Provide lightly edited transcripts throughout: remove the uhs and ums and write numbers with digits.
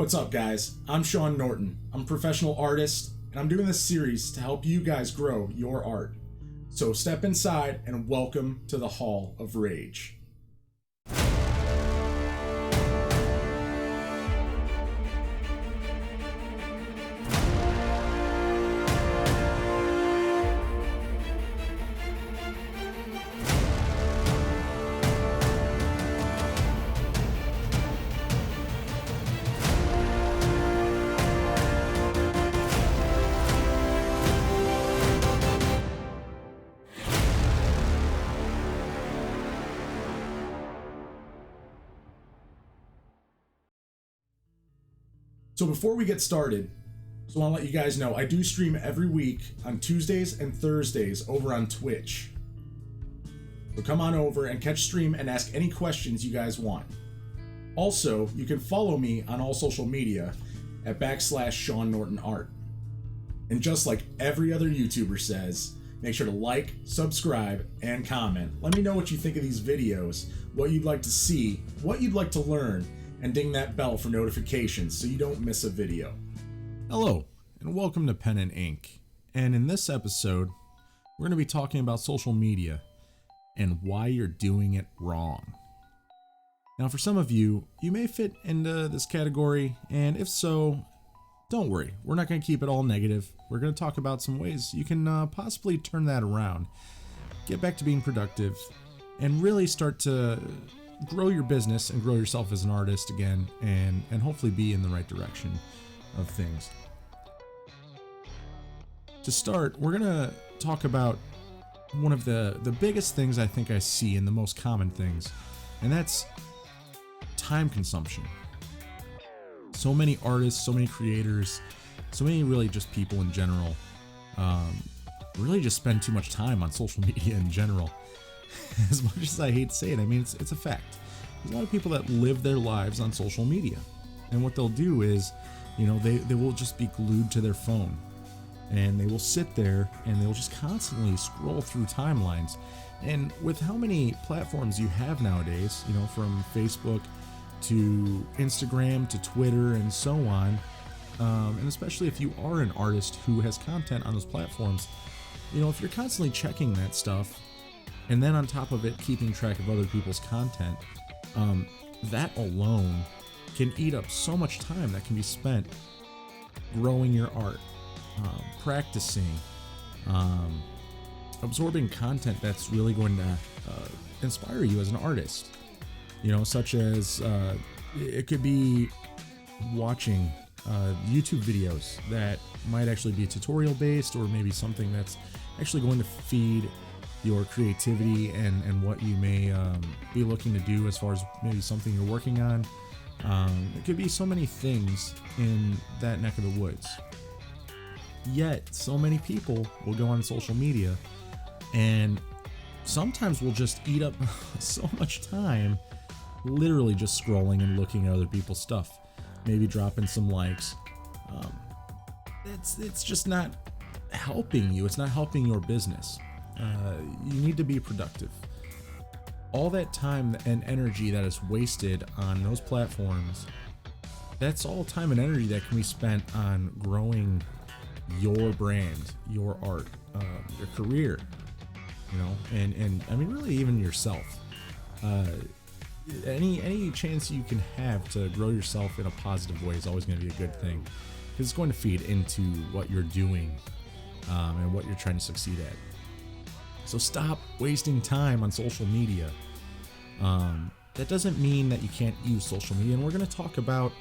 What's up, guys? I'm Sean Norton. I'm a professional artist, and I'm doing this series to help you guys grow your art. So step inside and welcome to the Hall of Rage. So before we get started, I just want to let you guys know I do stream every week on Tuesdays and Thursdays over on Twitch. So come on over and catch stream and ask any questions you guys want. Also, you can follow me on all social media at /Sean Norton Art. And just like every other YouTuber says, make sure to like, subscribe, and comment. Let me know what you think of these videos, what you'd like to see, what you'd like to learn, and ding that bell for notifications so you don't miss a video. Hello, and welcome to Pen and Ink. And in this episode, we're going to be talking about social media and why you're doing it wrong. Now, for some of you, you may fit into this category, and if so, don't worry. We're not going to keep it all negative. We're going to talk about some ways you can possibly turn that around, get back to being productive, and really start to grow your business and grow yourself as an artist again, and hopefully be in the right direction of things. To start, we're gonna talk about one of the biggest things I think I see, and the most common things, and that's time consumption. So many artists, so many creators, so many really just people in general, really just spend too much time on social media in general. As much as I hate to say it, I mean, it's a fact. There's a lot of people that live their lives on social media. And what they'll do is, they will just be glued to their phone. And they will sit there and they'll just constantly scroll through timelines. And with how many platforms you have nowadays, from Facebook to Instagram to Twitter and so on, and especially if you are an artist who has content on those platforms, if you're constantly checking that stuff, and then on top of it, keeping track of other people's content, that alone can eat up so much time that can be spent growing your art, practicing, absorbing content that's really going to inspire you as an artist. Such as it could be watching YouTube videos that might actually be tutorial based, or maybe something that's actually going to feed your creativity and what you may be looking to do as far as maybe something you're working on. It could be so many things in that neck of the woods. Yet, so many people will go on social media and sometimes will just eat up so much time literally just scrolling and looking at other people's stuff, maybe dropping some likes. It's just not helping you. It's not helping your business. You need to be productive. All that time and energy that is wasted on those platforms, that's all time and energy that can be spent on growing your brand, your art, your career, and I mean, really even yourself. Any chance you can have to grow yourself in a positive way is always going to be a good thing, because it's going to feed into what you're doing, and what you're trying to succeed at. So stop wasting time on social media. That doesn't mean that you can't use social media, and we're going to talk about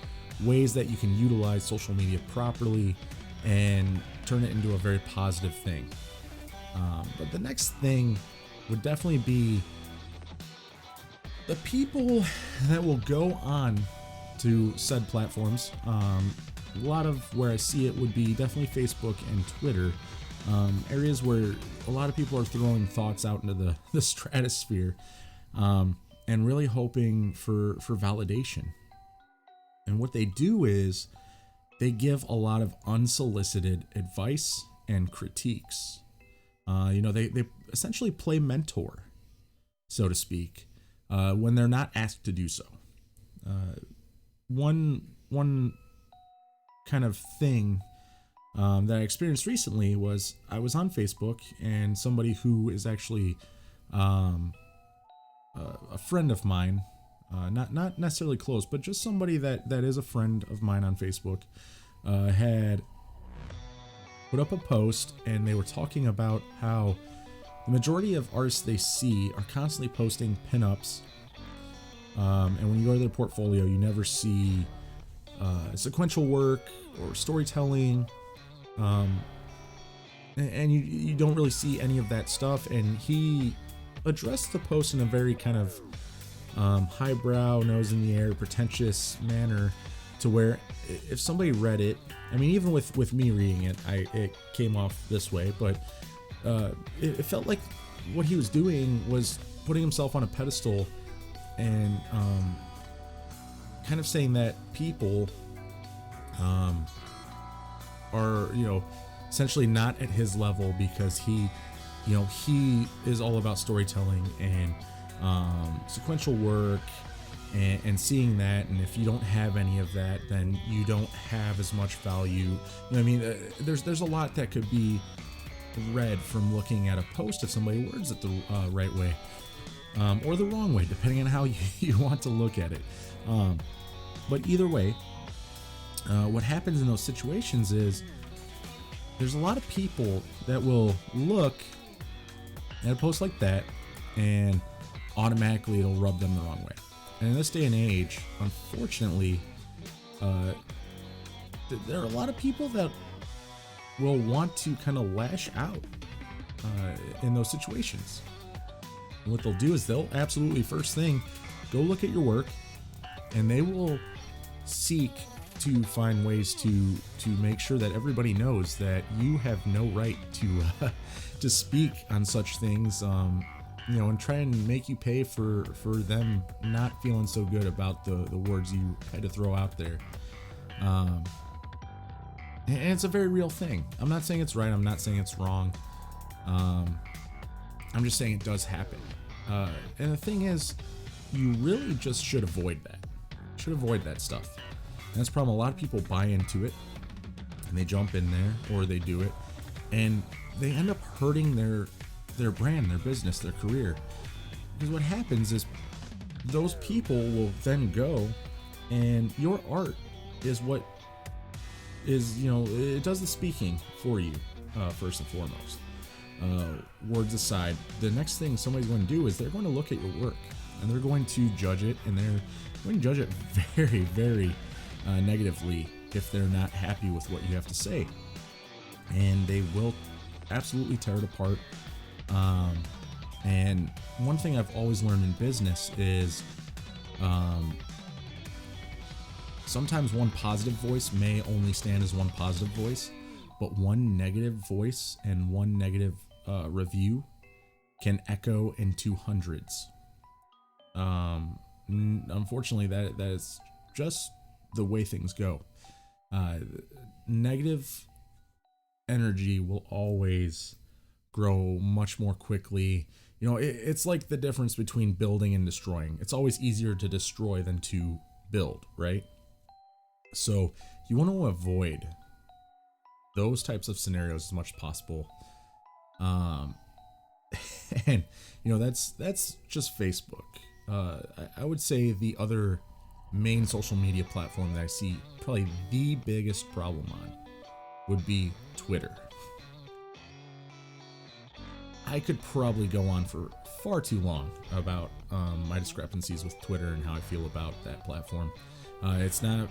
ways that you can utilize social media properly and turn it into a very positive thing. But the next thing would definitely be the people that will go on to said platforms. A lot of where I see it would be definitely Facebook and Twitter. Areas where a lot of people are throwing thoughts out into the stratosphere, and really hoping for validation. And what they do is they give a lot of unsolicited advice and critiques. They essentially play mentor, so to speak, when they're not asked to do so. One kind of thing that I experienced recently was I was on Facebook, and somebody who is actually a friend of mine, not necessarily close, but just somebody that is a friend of mine on Facebook, had put up a post, and they were talking about how the majority of artists they see are constantly posting pinups, and when you go to their portfolio, you never see sequential work or storytelling, and you don't really see any of that stuff. And he addressed the post in a very kind of highbrow, nose in the air, pretentious manner, to where if somebody read it, I mean, even with me reading it, it came off this way, but it felt like what he was doing was putting himself on a pedestal and kind of saying that people are, essentially not at his level because he is all about storytelling and sequential work and seeing that, and if you don't have any of that, then you don't have as much value. There's a lot that could be read from looking at a post if somebody words it the right way, or the wrong way, depending on how you want to look at it. But either way, what happens in those situations is there's a lot of people that will look at a post like that and automatically it'll rub them the wrong way. And in this day and age, unfortunately, there are a lot of people that will want to kind of lash out in those situations. And what they'll do is they'll absolutely, first thing, go look at your work, and they will seek to find ways to make sure that everybody knows that you have no right to speak on such things, and try and make you pay for them not feeling so good about the words you had to throw out there. And it's a very real thing. I'm not saying it's right. I'm not saying it's wrong. I'm just saying it does happen. And the thing is, you really just should avoid that. Should avoid that stuff. And that's the problem. A lot of people buy into it and they jump in there, or they do it, and they end up hurting their brand, their business, their career. Because what happens is those people will then go, and your art is what is, it does the speaking for you, first and foremost. Words aside, the next thing somebody's going to do is they're going to look at your work, and they're going to judge it, and they're going to judge it very, very negatively if they're not happy with what you have to say. And they will absolutely tear it apart. And one thing I've always learned in business is sometimes one positive voice may only stand as one positive voice, but one negative voice and one negative review can echo into hundreds. Unfortunately, that is just the way things go. Negative energy will always grow much more quickly. It's like the difference between building and destroying. It's always easier to destroy than to build, right? So you want to avoid those types of scenarios as much as possible. And that's just Facebook. I would say the other main social media platform that I see probably the biggest problem on would be Twitter. I could probably go on for far too long about my discrepancies with Twitter and how I feel about that platform. It's not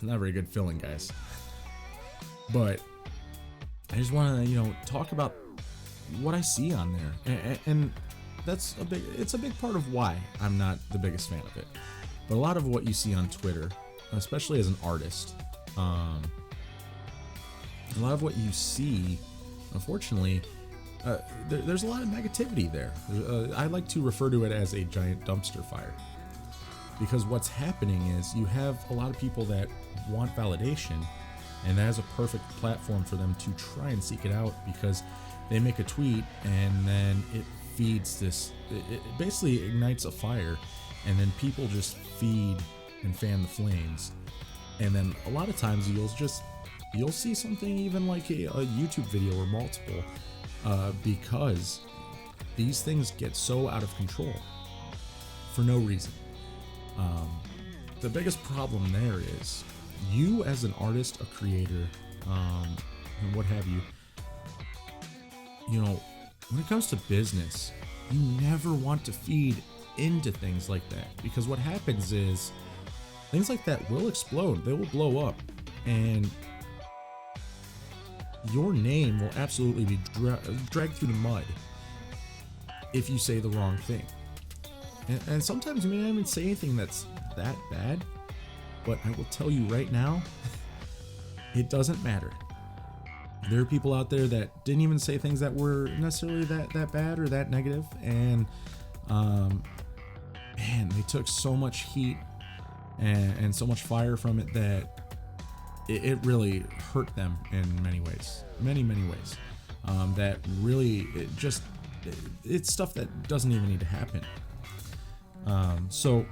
a very good feeling, guys. But I just want to, talk about what I see on there, and it's a big part of why I'm not the biggest fan of it. But a lot of what you see on Twitter, especially as an artist, a lot of what you see, unfortunately, there's a lot of negativity there. I like to refer to it as a giant dumpster fire, because what's happening is you have a lot of people that want validation, and that is a perfect platform for them to try and seek it out, because they make a tweet and then it feeds this, it basically ignites a fire, and then people just feed and fan the flames. And then a lot of times you'll see something even like a YouTube video or multiple, because these things get so out of control for no reason. The biggest problem there is you as an artist, a creator, and what have you. You know, when it comes to business, you never want to feed into things like that, because what happens is things like that will explode. They will blow up, and your name will absolutely be dragged through the mud if you say the wrong thing. And sometimes you may not even say anything that's that bad, but I will tell you right now, it doesn't matter. There are people out there that didn't even say things that were necessarily that bad or that negative, and man, they took so much heat and so much fire from it that it really hurt them in many ways, many ways. That really, it's stuff that doesn't even need to happen. So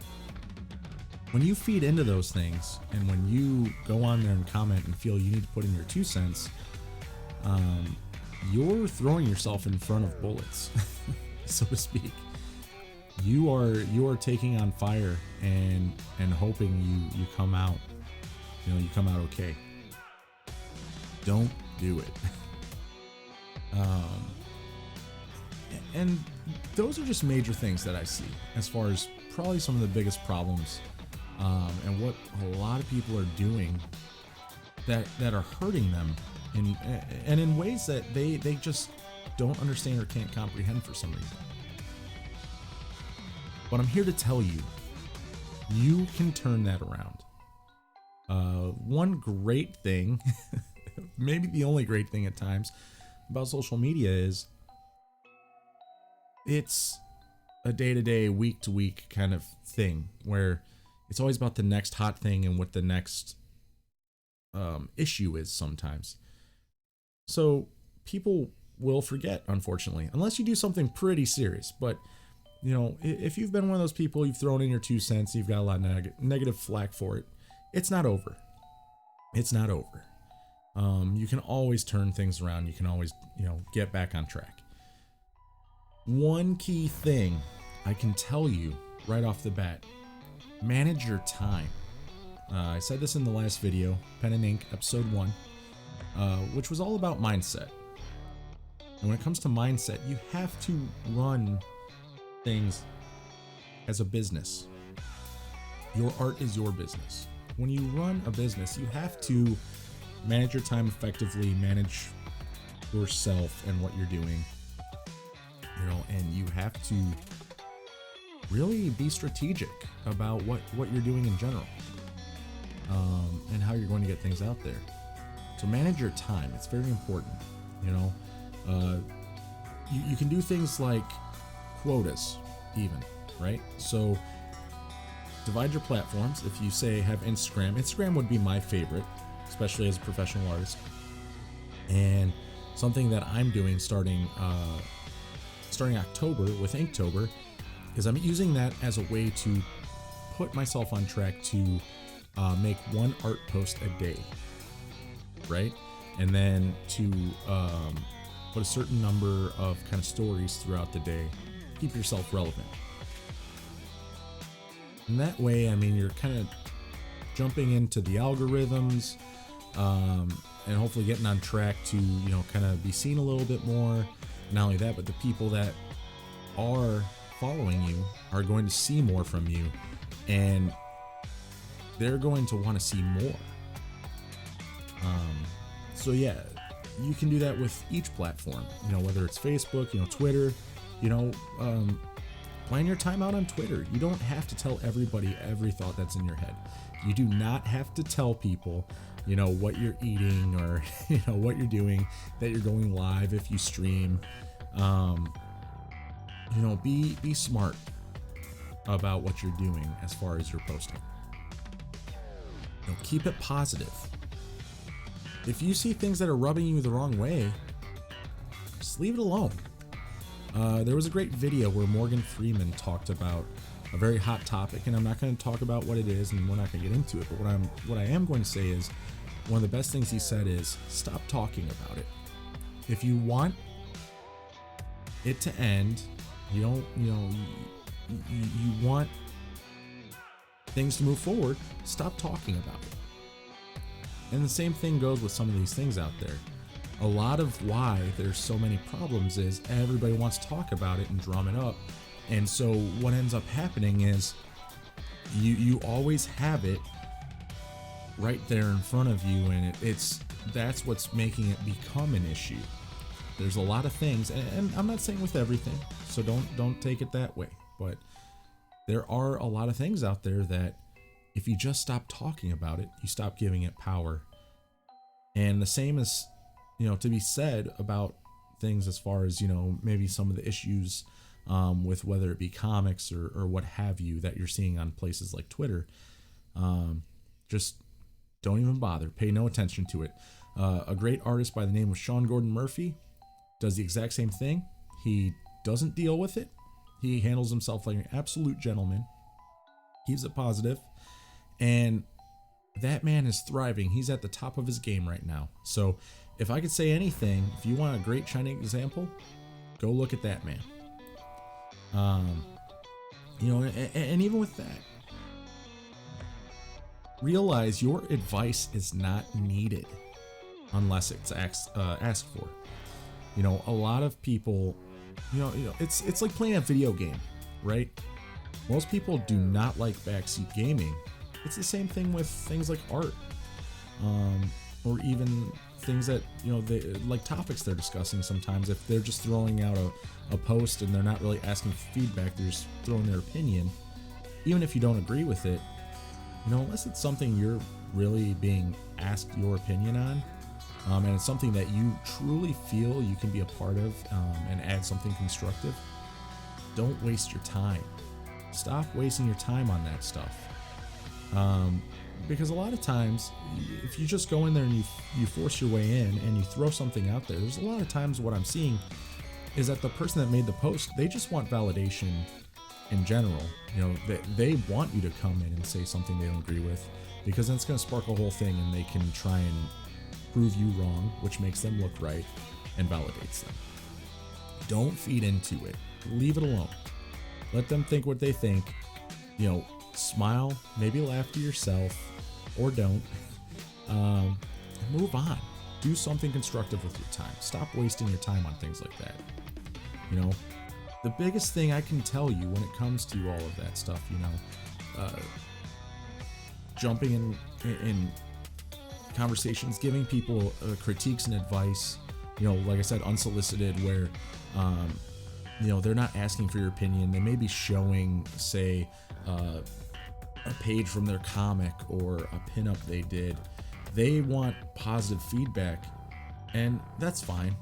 when you feed into those things, and when you go on there and comment and feel you need to put in your 2 cents, you're throwing yourself in front of bullets, so to speak. You are taking on fire and hoping you come out, you come out okay. Don't do it. And those are just major things that I see as far as probably some of the biggest problems, and what a lot of people are doing that are hurting them in ways that they just don't understand or can't comprehend for some reason. But I'm here to tell you, you can turn that around. One great thing, maybe the only great thing at times about social media is it's a day-to-day, week-to-week kind of thing where it's always about the next hot thing and what the next issue is sometimes. So people will forget, unfortunately, unless you do something pretty serious. But if you've been one of those people, you've thrown in your 2 cents, you've got a lot of negative flack for it, it's not over. It's not over. You can always turn things around. You can always, get back on track. One key thing I can tell you right off the bat: manage your time. I said this in the last video, Pen and Ink, episode 1, which was all about mindset. And when it comes to mindset, you have to run things as a business. Your art is your business. When you run a business, you have to manage your time effectively, manage yourself and what you're doing, and you have to really be strategic about what you're doing in general, and how you're going to get things out there. So manage your time. It's very important. You can do things like quotas even, right? So divide your platforms. If you say have Instagram would be my favorite, especially as a professional artist. And something that I'm doing starting October with Inktober is I'm using that as a way to put myself on track to make one art post a day, right? And then to put a certain number of kind of stories throughout the day, keep yourself relevant. And that way, you're kind of jumping into the algorithms, and hopefully getting on track to, kind of be seen a little bit more. Not only that, but the people that are following you are going to see more from you, and they're going to want to see more. So yeah, you can do that with each platform, whether it's Facebook, Twitter, plan your time out on Twitter. You don't have to tell everybody every thought that's in your head. You do not have to tell people, what you're eating or, what you're doing, that you're going live if you stream. Be smart about what you're doing as far as your posting. Keep it positive. If you see things that are rubbing you the wrong way, just leave it alone. There was a great video where Morgan Freeman talked about a very hot topic, and I'm not going to talk about what it is, and we're not going to get into it. But what I am going to say is, one of the best things he said is, stop talking about it. If you want it to end, you want things to move forward, stop talking about it. And the same thing goes with some of these things out there. A lot of why there's so many problems is everybody wants to talk about it and drum it up. And so what ends up happening is you always have it right there in front of you, and that's what's making it become an issue. There's a lot of things, and I'm not saying with everything, so don't take it that way, but there are a lot of things out there that if you just stop talking about it, you stop giving it power. And the same is, to be said about things as far as, maybe some of the issues with whether it be comics or what have you that you're seeing on places like Twitter. Just don't even bother. Pay no attention to it. A great artist by the name of Sean Gordon Murphy does the exact same thing. He doesn't deal with it. He handles himself like an absolute gentleman. Keeps it positive. And that man is thriving. He's at the top of his game right now. So if I could say anything, if you want a great shining example, go look at that man. And even with that, realize your advice is not needed unless it's asked for. A lot of people, it's like playing a video game, right? Most people do not like backseat gaming. It's the same thing with things like art, or even things that, they like topics they're discussing sometimes. If they're just throwing out a post and they're not really asking for feedback, they're just throwing their opinion. Even if you don't agree with it, unless it's something you're really being asked your opinion on, and it's something that you truly feel you can be a part of, and add something constructive, don't waste your time. Stop wasting your time on that stuff. Because a lot of times, if you just go in there and you force your way in and you throw something out there, there's a lot of times what I'm seeing is that the person that made the post, they just want validation in general. They want you to come in and say something they don't agree with, because then it's going to spark a whole thing and they can try and prove you wrong, which makes them look right and validates them. Don't feed into it. Leave it alone. Let them think what they think. Smile, maybe laugh to yourself, or don't. Move on. Do something constructive with your time. Stop wasting your time on things like that. The biggest thing I can tell you when it comes to all of that stuff, jumping in conversations, giving people critiques and advice, like I said, unsolicited, where they're not asking for your opinion. They may be showing, say, a page from their comic or a pinup they did. They want positive feedback, and that's fine.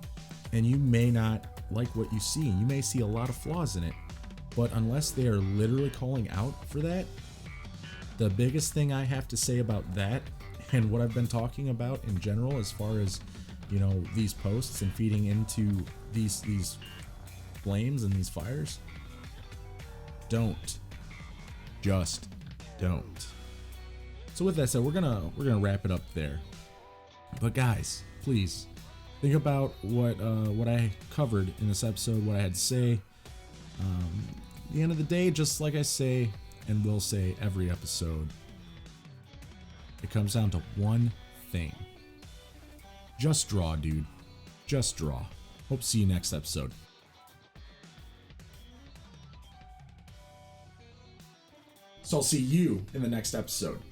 And you may not like what you see. You may see a lot of flaws in it, but unless they are literally calling out for that, the biggest thing I have to say about that, and what I've been talking about in general as far as, these posts and feeding into these flames and these fires, just don't. So with that said, we're gonna wrap it up there. But guys, please think about what I covered in this episode, what I had to say. At the end of the day, just like I say and will say every episode, it comes down to one thing. Just draw, dude. Just draw. Hope to see you next episode. So I'll see you in the next episode.